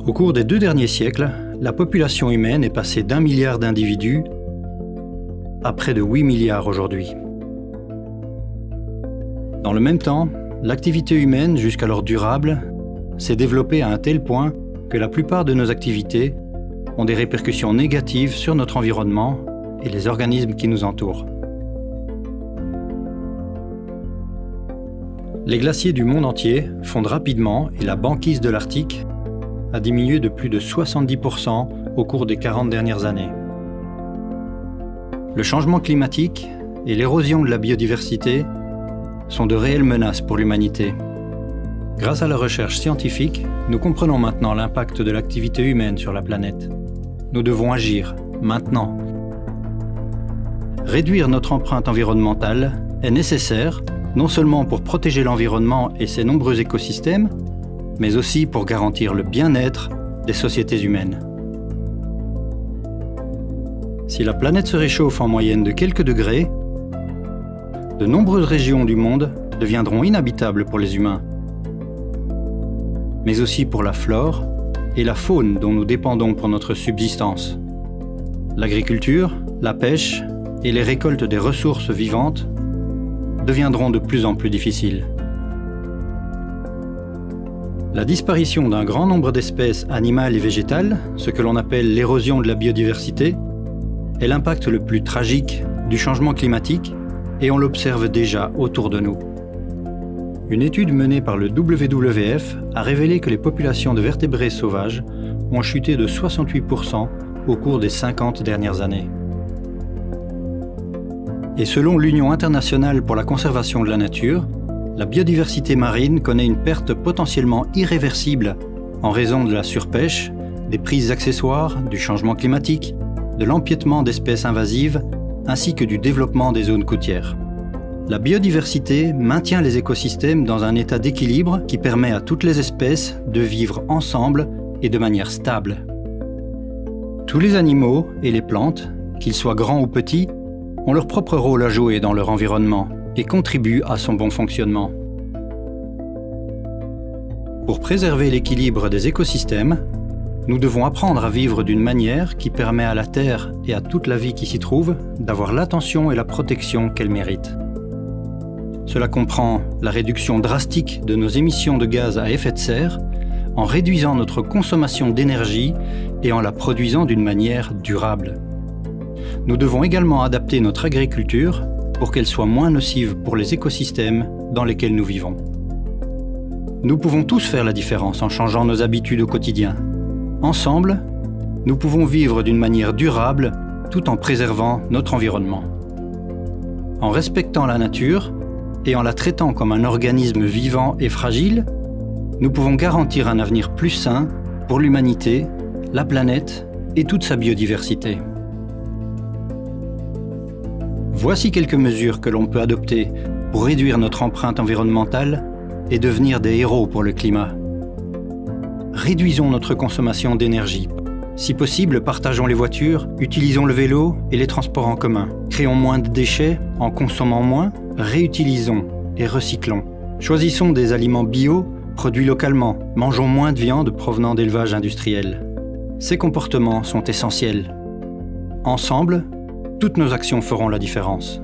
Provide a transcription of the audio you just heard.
Au cours des 2 derniers siècles, la population humaine est passée d'1 milliard d'individus à près de 8 milliards aujourd'hui. Dans le même temps, l'activité humaine, jusqu'alors durable, s'est développée à un tel point que la plupart de nos activités ont des répercussions négatives sur notre environnement et les organismes qui nous entourent. Les glaciers du monde entier fondent rapidement et la banquise de l'Arctique a diminué de plus de 70% au cours des 40 dernières années. Le changement climatique et l'érosion de la biodiversité sont de réelles menaces pour l'humanité. Grâce à la recherche scientifique, nous comprenons maintenant l'impact de l'activité humaine sur la planète. Nous devons agir, maintenant. Réduire notre empreinte environnementale est nécessaire, non seulement pour protéger l'environnement et ses nombreux écosystèmes, mais aussi pour garantir le bien-être des sociétés humaines. Si la planète se réchauffe en moyenne de quelques degrés, de nombreuses régions du monde deviendront inhabitables pour les humains, mais aussi pour la flore et la faune dont nous dépendons pour notre subsistance. L'agriculture, la pêche et les récoltes des ressources vivantes deviendront de plus en plus difficiles. La disparition d'un grand nombre d'espèces animales et végétales, ce que l'on appelle l'érosion de la biodiversité, est l'impact le plus tragique du changement climatique et on l'observe déjà autour de nous. Une étude menée par le WWF a révélé que les populations de vertébrés sauvages ont chuté de 68% au cours des 50 dernières années. Et selon l'Union internationale pour la conservation de la nature, la biodiversité marine connaît une perte potentiellement irréversible en raison de la surpêche, des prises accessoires, du changement climatique, de l'empiètement d'espèces invasives ainsi que du développement des zones côtières. La biodiversité maintient les écosystèmes dans un état d'équilibre qui permet à toutes les espèces de vivre ensemble et de manière stable. Tous les animaux et les plantes, qu'ils soient grands ou petits, ont leur propre rôle à jouer dans leur environnement et contribuent à son bon fonctionnement. Pour préserver l'équilibre des écosystèmes, nous devons apprendre à vivre d'une manière qui permet à la Terre et à toute la vie qui s'y trouve d'avoir l'attention et la protection qu'elle mérite. Cela comprend la réduction drastique de nos émissions de gaz à effet de serre en réduisant notre consommation d'énergie et en la produisant d'une manière durable. Nous devons également adapter notre agriculture pour qu'elle soit moins nocive pour les écosystèmes dans lesquels nous vivons. Nous pouvons tous faire la différence en changeant nos habitudes au quotidien. Ensemble, nous pouvons vivre d'une manière durable tout en préservant notre environnement. En respectant la nature et en la traitant comme un organisme vivant et fragile, nous pouvons garantir un avenir plus sain pour l'humanité, la planète et toute sa biodiversité. Voici quelques mesures que l'on peut adopter pour réduire notre empreinte environnementale et devenir des héros pour le climat. Réduisons notre consommation d'énergie. Si possible, partageons les voitures, utilisons le vélo et les transports en commun. Créons moins de déchets en consommant moins, réutilisons et recyclons. Choisissons des aliments bio, produits localement. Mangeons moins de viande provenant d'élevages industriels. Ces comportements sont essentiels. Ensemble, toutes nos actions feront la différence.